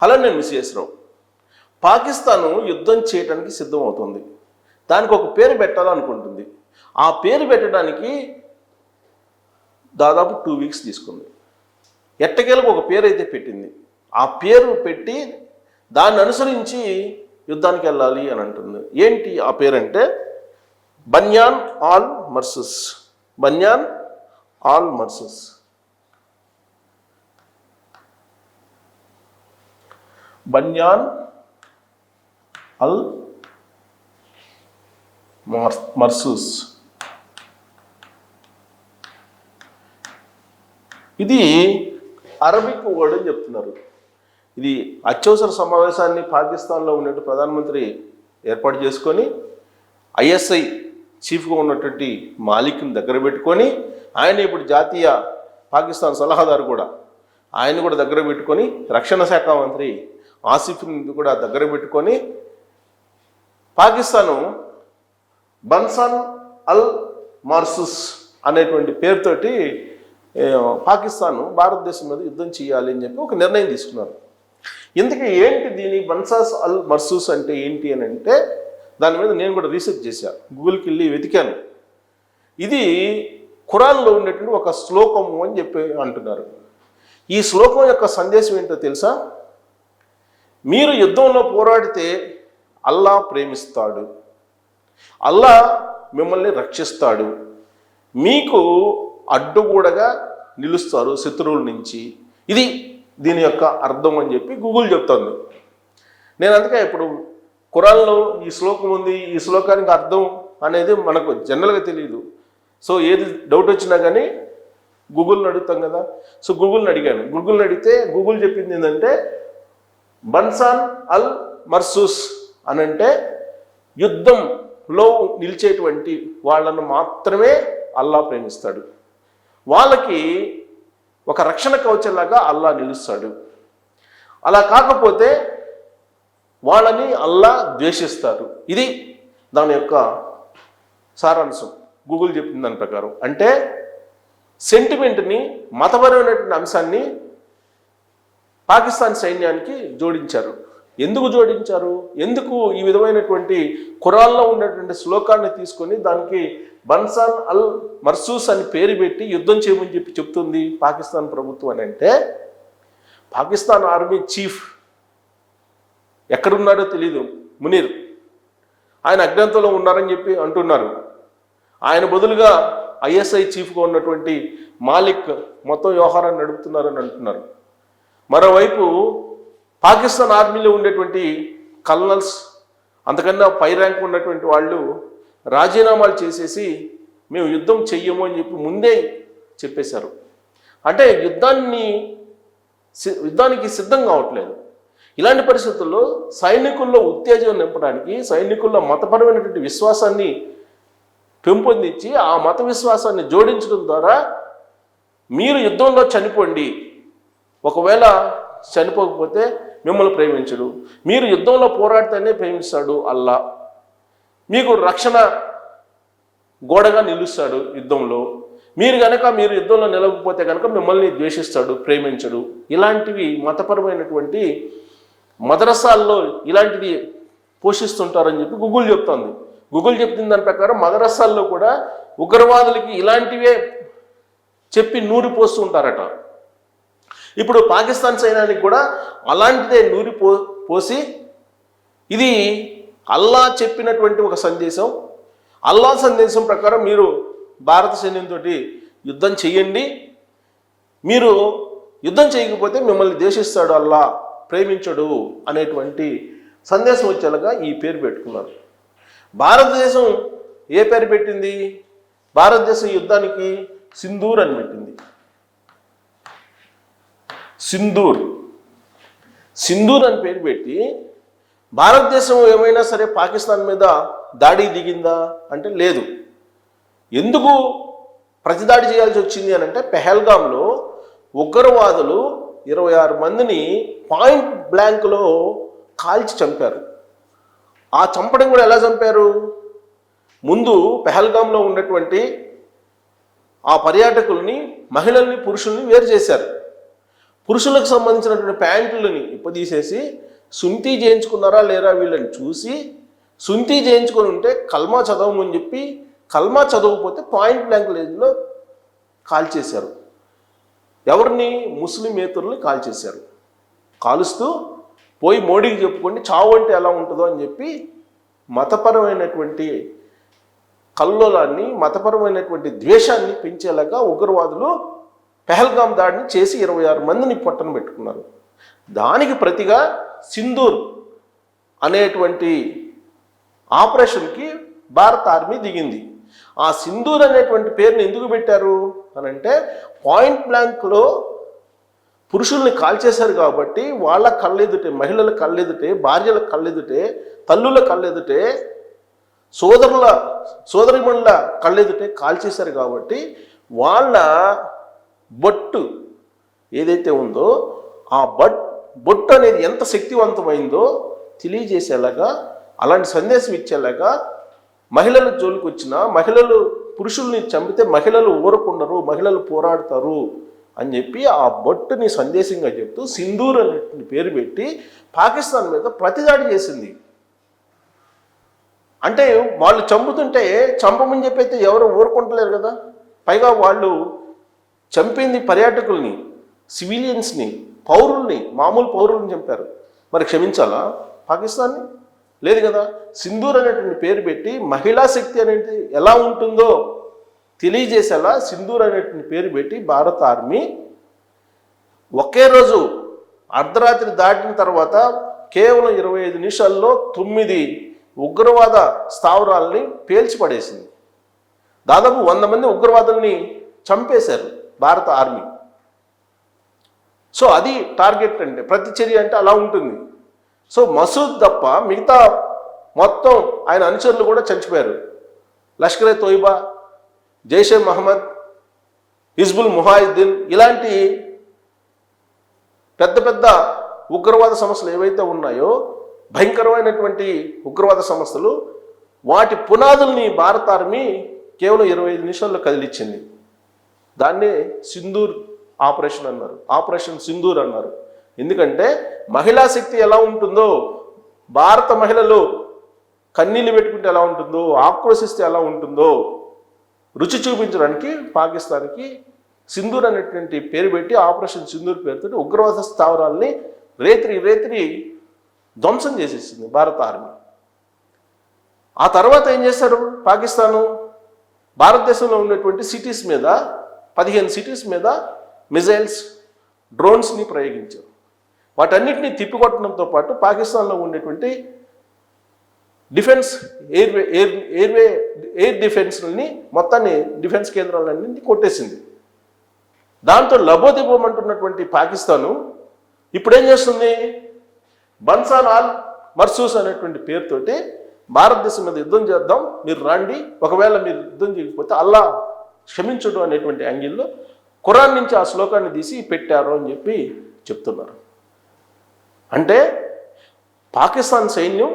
Hello, నేను మిస్యేశ్వరరావు. పాకిస్తాను యుద్ధం చేయడానికి సిద్ధమవుతుంది. దానికి ఒక పేరు పెట్టాలనుకుంటుంది. ఆ పేరు పెట్టడానికి దాదాపు 2 వీక్స్ తీసుకుంది. ఎట్టకేలకు ఒక పేరు అయితే పెట్టింది. ఆ పేరు పెట్టి దాన్ని అనుసరించి యుద్ధానికి వెళ్ళాలి అని అంటుంది. ఏంటి ఆ పేరు అంటే బన్యాన్ ఆల్ మర్సూస్. బన్యాన్ ఆల్ మర్సూస్. బన్యాన్ అల్ మర్సూస్. ఇది అరబిక్ వర్డ్ అని చెప్తున్నారు. ఇది అత్యవసర సమావేశాన్ని పాకిస్తాన్లో ఉన్నట్టు ప్రధానమంత్రి ఏర్పాటు చేసుకొని ఐఎస్ఐ చీఫ్గా ఉన్నటువంటి మాలిక్ని దగ్గర పెట్టుకొని, ఆయన ఇప్పుడు జాతీయ పాకిస్తాన్ సలహాదారు కూడా, ఆయన కూడా దగ్గర పెట్టుకొని, రక్షణ శాఖ మంత్రి ఆసిఫ్ని కూడా దగ్గర పెట్టుకొని పాకిస్తాను బన్సాన్ అల్ మర్సూస్ అనేటువంటి పేరుతోటి పాకిస్తాను భారతదేశం మీద యుద్ధం చేయాలి అని చెప్పి ఒక నిర్ణయం తీసుకున్నారు. ఇందుకే ఏంటి దీని బన్సాస్ అల్ మర్సూస్ అంటే ఏంటి అని అంటే, దాని మీద నేను కూడా రీసెర్చ్ చేశాను, గూగుల్కి వెళ్ళి వెతికాను. ఇది ఖురాన్లో ఉన్నటువంటి ఒక శ్లోకము అని చెప్పి అంటున్నారు. ఈ శ్లోకం యొక్క సందేశం ఏంటో తెలుసా? మీరు యుద్ధంలో పోరాడితే అల్లా ప్రేమిస్తాడు, అల్లా మిమ్మల్ని రక్షిస్తాడు, మీకు అడ్డుగూడగా నిలుస్తారు శత్రువుల నుంచి. ఇది దీని యొక్క అర్థం అని చెప్పి గూగుల్ చెప్తుంది. నేను అందుకే ఇప్పుడు ఖురాన్లో ఈ శ్లోకం ఉంది, ఈ శ్లోకానికి అర్థం అనేది మనకు జనరల్గా తెలియదు. సో ఏది డౌట్ వచ్చినా కానీ గూగుల్ని అడుగుతాం కదా. సో గూగుల్ని అడిగాను. గూగుల్ని అడిగితే గూగుల్ చెప్పింది ఏంటంటే బన్సాన్ అల్ మర్సూస్ అనంటే యుద్ధంలో నిలిచేటువంటి వాళ్ళను మాత్రమే అల్లా ప్రేమిస్తాడు, వాళ్ళకి ఒక రక్షణ కవచంలాగా అల్లా నిలుస్తాడు. అలా కాకపోతే వాళ్ళని అల్లా ద్వేషిస్తారు. ఇది దాని యొక్క సారాంశం గూగుల్ చెప్పిన దాని ప్రకారం. అంటే సెంటిమెంట్ని, మతపరమైనటువంటి అంశాన్ని పాకిస్తాన్ సైన్యానికి జోడించారు. ఎందుకు జోడించారు? ఎందుకు ఈ విధమైనటువంటి ఖురాన్లో ఉన్నటువంటి శ్లోకాన్ని తీసుకొని దానికి బన్సాన్ అల్ మర్సూస్ అని పేరు పెట్టి యుద్ధం చేయమని చెప్పి చెప్తుంది పాకిస్తాన్ ప్రభుత్వం అని అంటే, పాకిస్తాన్ ఆర్మీ చీఫ్ ఎక్కడున్నాడో తెలీదు, మునీర్, ఆయన అజ్ఞాతంలో ఉన్నారని చెప్పి అంటున్నారు. ఆయన బదులుగా ఐఎస్ఐ చీఫ్గా ఉన్నటువంటి మాలిక్ మొత్తం వ్యవహారాన్ని నడుపుతున్నారని అంటున్నారు. మరోవైపు పాకిస్తాన్ ఆర్మీలో ఉండేటువంటి కల్నల్స్, అంతకన్నా పై ర్యాంక్ ఉన్నటువంటి వాళ్ళు రాజీనామాలు చేసేసి మేము యుద్ధం చెయ్యము అని చెప్పి ముందే చెప్పేశారు. అంటే యుద్ధానికి సిద్ధం కావట్లేదు. ఇలాంటి పరిస్థితుల్లో సైనికుల్లో ఉత్తేజం నింపడానికి, సైనికుల్లో మతపరమైనటువంటి విశ్వాసాన్ని పెంపొందించి ఆ మత విశ్వాసాన్ని జోడించడం ద్వారా మీరు యుద్ధంలో చనిపోండి, ఒకవేళ చనిపోకపోతే మిమ్మల్ని ప్రేమించడు, మీరు యుద్ధంలో పోరాడితేనే ప్రేమిస్తాడు అల్లా, మీకు రక్షణ గోడగా నిలుస్తాడు యుద్ధంలో, మీరు యుద్ధంలో నిలవకపోతే కనుక మిమ్మల్ని ద్వేషిస్తాడు, ప్రేమించడు. ఇలాంటివి మతపరమైనటువంటి మదరసాల్లో ఇలాంటివి పోషిస్తుంటారని చెప్పి గూగుల్ చెప్తోంది. గూగుల్ చెప్తున్న దాని ప్రకారం మదరసాల్లో కూడా ఉగ్రవాదులకి ఇలాంటివే చెప్పి నూరి పోస్తూ ఉంటారట. ఇప్పుడు పాకిస్తాన్ సైన్యానికి కూడా అలాంటిదే నూరి పోసి ఇది అల్లా చెప్పినటువంటి ఒక సందేశం, అల్లా సందేశం ప్రకారం మీరు భారత సైన్యంతో యుద్ధం చెయ్యండి, మీరు యుద్ధం చేయకపోతే మిమ్మల్ని ద్వేషిస్తాడు అల్లా, ప్రేమించడు అనేటువంటి సందేశం వచ్చేలాగా ఈ పేరు పెట్టుకున్నారు. భారతదేశం ఏ పేరు పెట్టింది? భారతదేశం యుద్ధానికి సింధూర్ అని పెట్టింది. సింధూర్ అని పేరు పెట్టి, భారతదేశం ఏమైనా సరే పాకిస్తాన్ మీద దాడి దిగిందా అంటే లేదు. ఎందుకు ప్రతిదాడి చేయాల్సి వచ్చింది అని అంటే, పెహల్గాంలో ఉగ్రవాదులు 26 మందిని పాయింట్ బ్లాంక్లో కాల్చి చంపారు. ఆ చంపడం కూడా ఎలా చంపారు? ముందు పెహల్గాంలో ఉన్నటువంటి ఆ పర్యాటకుల్ని, మహిళల్ని, పురుషుల్ని వేరు చేశారు. పురుషులకు సంబంధించినటువంటి ప్యాంటులని ఇప్పదీసేసి సుంతి చేయించుకున్నారా లేరా వీళ్ళని చూసి సుంతి చేయించుకొని ఉంటే కల్మా చదవమని చెప్పి కల్మా చదవకపోతే పాయింట్ బ్లాంక్ రేంజ్లో కాల్చేశారు. ఎవరిని? ముస్లిమేతరుల్ని కాల్చేశారు. కాలుస్తూ పోయి మోడీకి చెప్పుకోండి చావు అంటే ఎలా ఉంటుందో అని చెప్పి మతపరమైనటువంటి కల్లోలాన్ని, మతపరమైనటువంటి ద్వేషాన్ని పెంచేలాగా ఉగ్రవాదులు పెహల్గాం దాడిని చేసి 26 మందిని పొట్టన పెట్టుకున్నారు. దానికి ప్రతిగా సింధూర్ అనేటువంటి ఆపరేషన్కి భారత ఆర్మీ దిగింది. ఆ సింధూర్ అనేటువంటి పేరుని ఎందుకు పెట్టారు అని అంటే, పాయింట్ బ్లాంక్లో పురుషుల్ని కాల్చేశారు కాబట్టి వాళ్ళ కళ్ళెదుటే, మహిళల కళ్ళెదుటే, భార్యల కళ్ళెదుటే, తల్లుల కళ్ళెదుటే, సోదరిమణుల కళ్ళెదుటే కాల్చేశారు కాబట్టి వాళ్ళ బొట్టు ఏదైతే ఉందో ఆ బొట్టు అనేది ఎంత శక్తివంతమైందో తెలియజేసేలాగా, అలాంటి సందేశం ఇచ్చేలాగా మహిళల జోలికి వచ్చిన మహిళలు పురుషుల్ని చంపితే మహిళలు ఊరకుండరు, మహిళలు పోరాడతారు అని చెప్పి ఆ బొట్టుని సందేశంగా చెప్తూ సింధూర్ అనే పేరు పెట్టి పాకిస్తాన్ మీద ప్రతిదాడి చేసింది. అంటే వాళ్ళు చంపుతుంటే చంపమని చెప్పైతే ఎవరు ఊరుకుంటలేరు కదా. పైగా వాళ్ళు చంపింది పర్యాటకుల్ని, సివిలియన్స్ని, పౌరుల్ని, మామూలు పౌరుల్ని చంపారు. మరి క్షమించాలా పాకిస్తాన్ని? లేదు కదా. సింధూర్ అనేటువంటి పేరు పెట్టి మహిళా శక్తి అనేది ఎలా ఉంటుందో తెలియజేసేలా సింధూర్ అనేటువంటి పేరు పెట్టి భారత ఆర్మీ ఒకే రోజు అర్ధరాత్రి దాటిన తర్వాత కేవలం 25 నిమిషాల్లో 9 ఉగ్రవాద స్థావరాలని పేల్చిపడేసింది. దాదాపు 100 మంది ఉగ్రవాదుల్ని చంపేశారు భారత ఆర్మీ. సో అది టార్గెట్ అంటే, ప్రతిచర్య అంటే అలా ఉంటుంది. సో మసూద్ తప్ప మిగతా మొత్తం ఆయన అనుచరులు కూడా చచ్చిపోయారు. లష్కరే తోయిబా, జైషే మహమ్మద్, హిజ్బుల్ ముజాహిద్దీన్ ఇలాంటి పెద్ద పెద్ద ఉగ్రవాద సంస్థలు ఏవైతే ఉన్నాయో, భయంకరమైనటువంటి ఉగ్రవాద సంస్థలు, వాటి పునాదుల్ని భారత ఆర్మీ కేవలం 25 నిమిషాల్లో కదిలిచ్చింది. దాన్నే సింధూర్ ఆపరేషన్ అన్నారు, ఆపరేషన్ సింధూర్ అన్నారు. ఎందుకంటే మహిళా శక్తి ఎలా ఉంటుందో, భారత మహిళలు కన్నీళ్ళు పెట్టుకుంటే ఎలా ఉంటుందో, ఆక్రోశిస్తే ఎలా ఉంటుందో రుచి చూపించడానికి పాకిస్తాన్కి సింధూర్ అనేటువంటి పేరు పెట్టి ఆపరేషన్ సింధూర్ పేరుతో ఉగ్రవాద స్థావరాల్ని రేత్రి ధ్వంసం చేసేసింది భారత ఆర్మీ. ఆ తర్వాత ఏం చేశారు పాకిస్తాను? భారతదేశంలో ఉన్నటువంటి సిటీస్ మీద 15 సిటీస్ మీద మిజైల్స్, డ్రోన్స్ని ప్రయోగించారు. వాటన్నిటిని తిప్పికొట్టడంతో పాటు పాకిస్తాన్లో ఉండేటువంటి డిఫెన్స్ ఎయిర్ డిఫెన్స్ని మొత్తాన్ని, డిఫెన్స్ కేంద్రాలన్నింటినీ కొట్టేసింది. దాంతో లబోదిబోమంటున్నటువంటి పాకిస్తాను ఇప్పుడేం చేస్తుంది? బన్సాన్ అల్ మర్సూస్ అనేటువంటి పేరుతోటి భారతదేశం మీద యుద్ధం చేద్దాం, మీరు రండి, ఒకవేళ మీరు యుద్ధం చేయకపోతే అల్లా క్షమించడు అనేటువంటి యాంగిల్లో ఖురాన్ నుంచి ఆ శ్లోకాన్ని తీసి పెట్టారు అని చెప్పి చెప్తున్నారు. అంటే పాకిస్తాన్ సైన్యం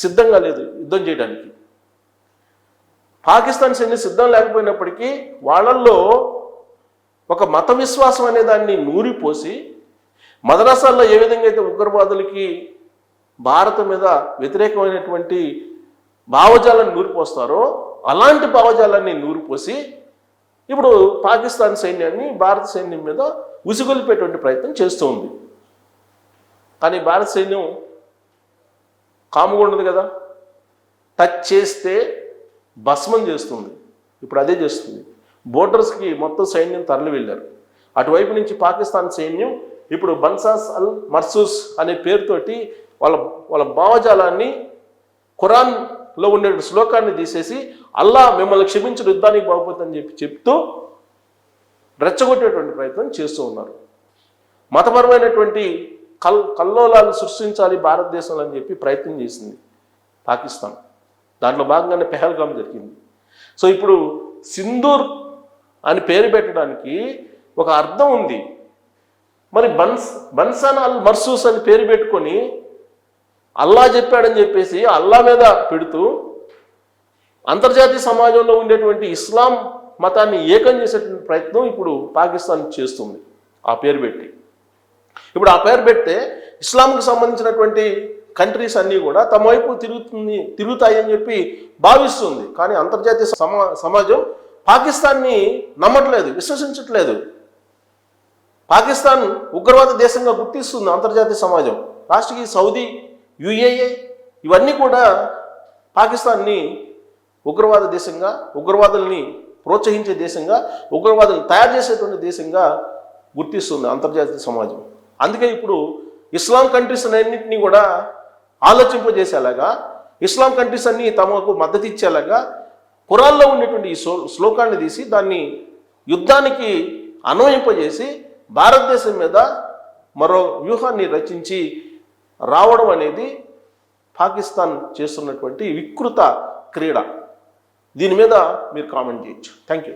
సిద్ధంగా లేదు యుద్ధం చేయడానికి. పాకిస్తాన్ సైన్యం సిద్ధం లేకపోయినప్పటికీ వాళ్ళల్లో ఒక మత విశ్వాసం అనే దాన్ని నూరిపోసి, మద్రసాల్లో ఏ విధంగా అయితే ఉగ్రవాదులకి భారత మీద వ్యతిరేకమైనటువంటి భావజాలను నూరిపోస్తారో అలాంటి భావజాలాన్ని నూరిపోసి ఇప్పుడు పాకిస్తాన్ సైన్యాన్ని భారత సైన్యం మీద ఉసిగొలిపేటువంటి ప్రయత్నం చేస్తూ ఉంది. కానీ భారత సైన్యం కాముగా ఉండదు కదా. టచ్ చేస్తే భస్మం చేస్తుంది. ఇప్పుడు అదే చేస్తుంది. బోర్డర్స్కి మొత్తం సైన్యం తరలి వెళ్ళారు. అటువైపు నుంచి పాకిస్తాన్ సైన్యం ఇప్పుడు బన్సాస్ అల్ మర్సూస్ అనే పేరుతోటి వాళ్ళ భావజాలాన్ని, ఖురాన్లో ఉండే శ్లోకాన్ని తీసేసి అల్లా మిమ్మల్ని క్షమించడు, యుద్ధానికి బాగుపోతుందని చెప్తూ రెచ్చగొట్టేటువంటి ప్రయత్నం చేస్తూ ఉన్నారు. మతపరమైనటువంటి కల్లోలాలు సృష్టించాలి భారతదేశంలో అని చెప్పి ప్రయత్నం చేసింది పాకిస్తాన్. దాంట్లో భాగంగానే పెహల్గాం జరిగింది. సో ఇప్పుడు సింధూర్ అని పేరు పెట్టడానికి ఒక అర్థం ఉంది. మరి బన్సాన్ అల్ మర్సూస్ అని పేరు పెట్టుకొని అల్లా చెప్పాడని చెప్పేసి అల్లా మీద పెడుతూ అంతర్జాతీయ సమాజంలో ఉండేటువంటి ఇస్లాం మతాన్ని ఏకం చేసేటువంటి ప్రయత్నం ఇప్పుడు పాకిస్తాన్ చేస్తుంది ఆ పేరు పెట్టి. ఇప్పుడు ఆ పేరు పెడితే ఇస్లాంకి సంబంధించినటువంటి కంట్రీస్ అన్నీ కూడా తమ వైపు తిరుగుతాయని చెప్పి భావిస్తుంది. కానీ అంతర్జాతీయ సమాజం పాకిస్తాన్ని నమ్మట్లేదు, విశ్వసించట్లేదు. పాకిస్తాన్ ఉగ్రవాద దేశంగా గుర్తిస్తుంది అంతర్జాతీయ సమాజం. లాస్ట్కి సౌదీ, యుఏఏ ఇవన్నీ కూడా పాకిస్తాన్ని ఉగ్రవాద దేశంగా, ఉగ్రవాదుల్ని ప్రోత్సహించే దేశంగా, ఉగ్రవాదులను తయారు చేసేటువంటి దేశంగా గుర్తిస్తుంది అంతర్జాతీయ సమాజం. అందుకే ఇప్పుడు ఇస్లాం కంట్రీస్ అన్నింటినీ కూడా ఆలోచింపజేసేలాగా, ఇస్లాం కంట్రీస్ అన్నీ తమకు మద్దతు ఇచ్చేలాగా ఖురాన్లో ఉండేటువంటి ఈ శ్లోకాన్ని తీసి దాన్ని యుద్ధానికి అన్వయింపజేసి భారతదేశం మీద మరో వ్యూహాన్ని రచించి రావడం అనేది పాకిస్తాన్ చేస్తున్నటువంటి వికృత క్రీడ. దీని మీద మీరు కామెంట్ చేయొచ్చు. Thank you.